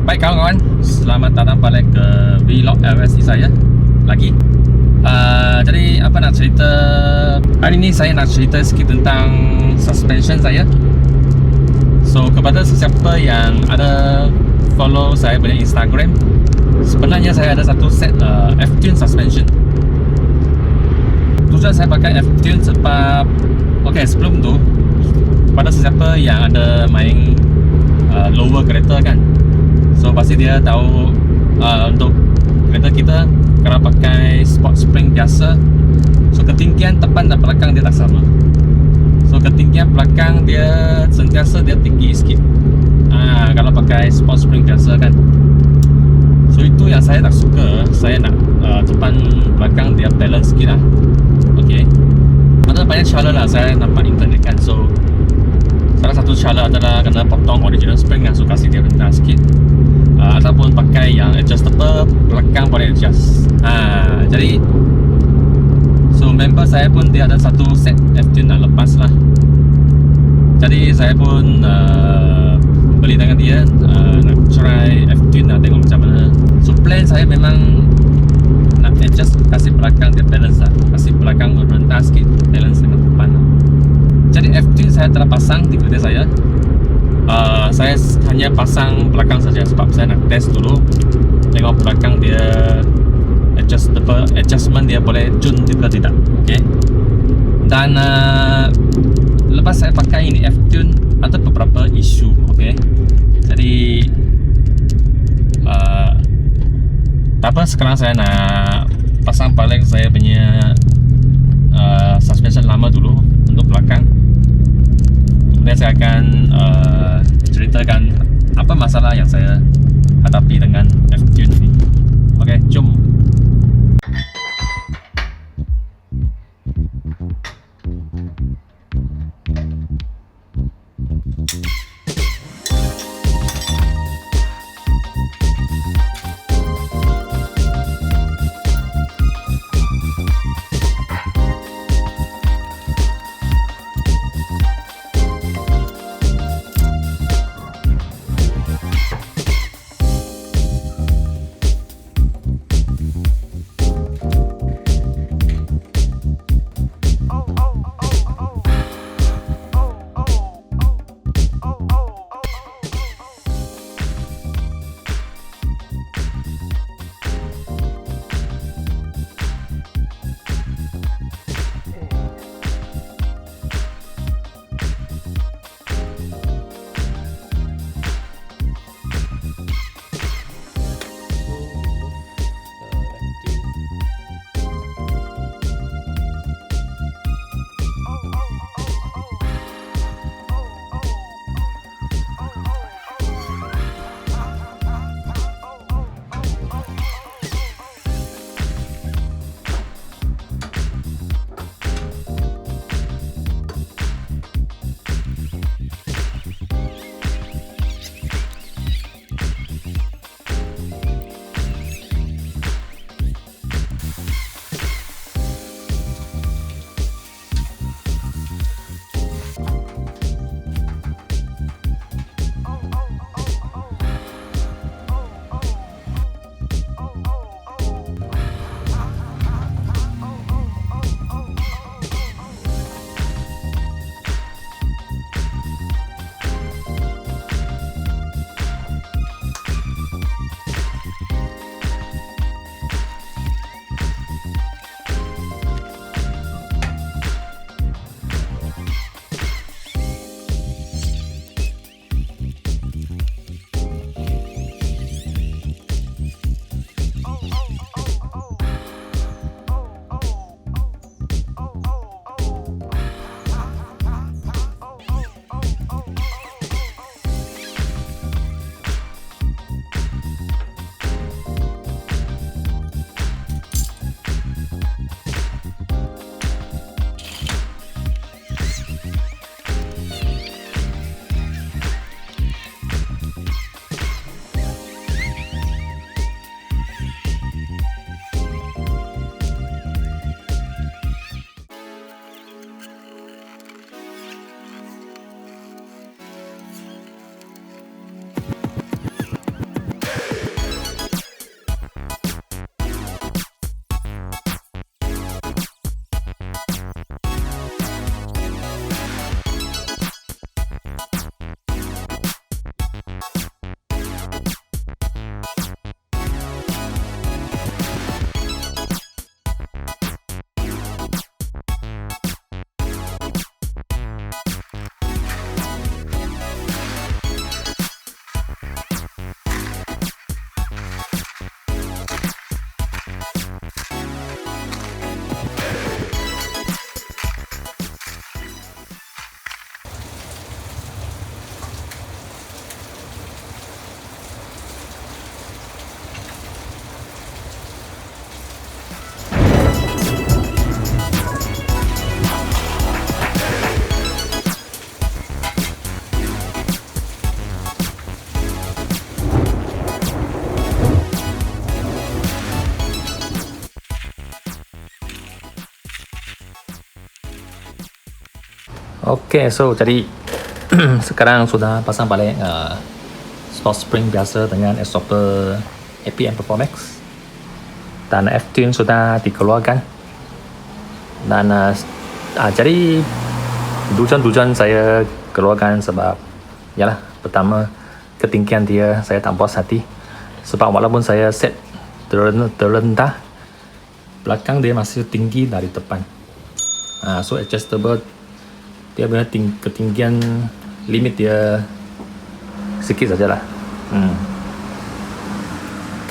Baik kawan-kawan, selamat datang balik ke vlog LSE saya lagi. Jadi apa nak cerita hari ini, saya nak cerita sikit tentang suspension saya. So kepada sesiapa yang ada follow saya punya Instagram, sebenarnya saya ada satu set F-tune suspension. Tujuan saya pakai F-tune sebab sebelum tu pada sesiapa yang ada main lower kereta kan, so pasti dia tahu untuk kereta kita kalau pakai sport spring biasa, so ketinggian depan dan belakang dia tak sama. So ketinggian belakang dia sentiasa dia tinggi sikit kalau pakai sport spring biasa kan. So itu yang saya tak suka. Saya nak depan belakang dia balance sikit lah. Okay, ada banyak cara lah saya nampak internet kan. So salah satu cara adalah kena potong original spring lah, so kasih dia rendah sikit, ataupun pakai yang adjustable, belakang boleh adjust. Jadi so member saya pun dia ada satu set F-tune nak lepas lah. Jadi saya pun beli dengan dia, nak try F-tune nak tengok macam mana. So plan saya memang nak adjust, kasih belakang dia balance lah, kasih belakang rendah sikit, balance dengan depan lah. Jadi F-tune saya telah pasang di kereta saya. Saya hanya pasang belakang saja sebab saya nak test dulu, tengok belakang dia adjustment dia boleh tune juga tidak. Okay. Dan lepas saya pakai ini F-tune, ada beberapa isu. Okay. Jadi tak apa, sekarang saya nak pasang balik saya punya suspension lama dulu untuk belakang. Kemudian saya akan ceritakan apa masalah yang saya hadapi dengan F-tune ini. Okey, jom. Okay, so jadi sekarang sudah pasang balik sport spring biasa dengan stopper APM Performance, dan F-tune sudah dikeluarkan. Dan jadi tujuan saya keluarkan sebab yalah, pertama ketinggian dia saya tak puas hati, sebab walaupun saya set terendah, belakang dia masih tinggi dari depan. So adjustable, dia punya ketinggian limit dia sikit sajalah.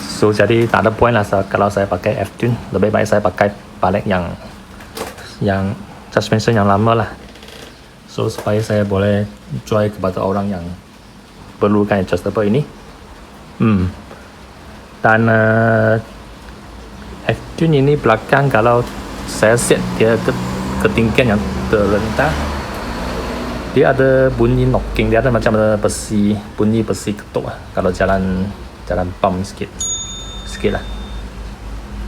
So jadi tak ada point lah kalau saya pakai F-tune. Lebih baik saya pakai balik yang suspension yang lama lah. So supaya saya boleh jual kepada orang yang perlukan adjustable ini. Dan F-tune ini belakang kalau saya set dia ketinggian yang terendah, dia ada bunyi knocking, dia ada macam ada bunyi besi ketuk lah kalau jalan bump sikit lah.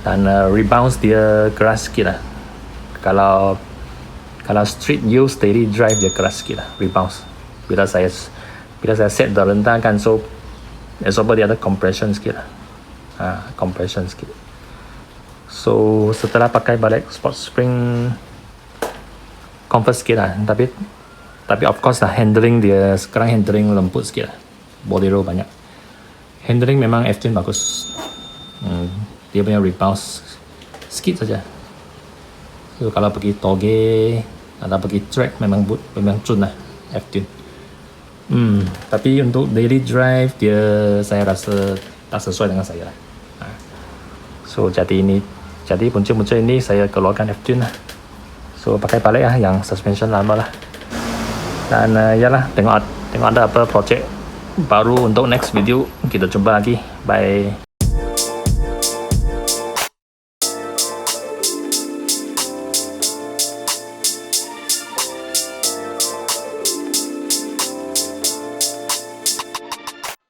Dan rebounds dia keras sikit lah. Kalau street use daily drive dia keras sikit lah rebounds. Bila saya set dah rendah kan, so dia ada compression sikit lah. Compression sikit. So setelah pakai balik sport spring comfort sikit lah, tapi of course lah, handling dia sekarang handling lembut sikit lah, body roll banyak. Handling memang F-tune bagus. Dia punya rebounds sikit saja. So kalau pergi toge atau pergi track memang cun lah F-tune. Tapi untuk daily drive dia saya rasa tak sesuai dengan saya lah. So jadi muncul ini saya keluarkan F-tune lah. So pakai balik lah yang suspension lama lah. Dan yalah, tengok ada apa projek baru untuk next video, kita jumpa lagi. Bye.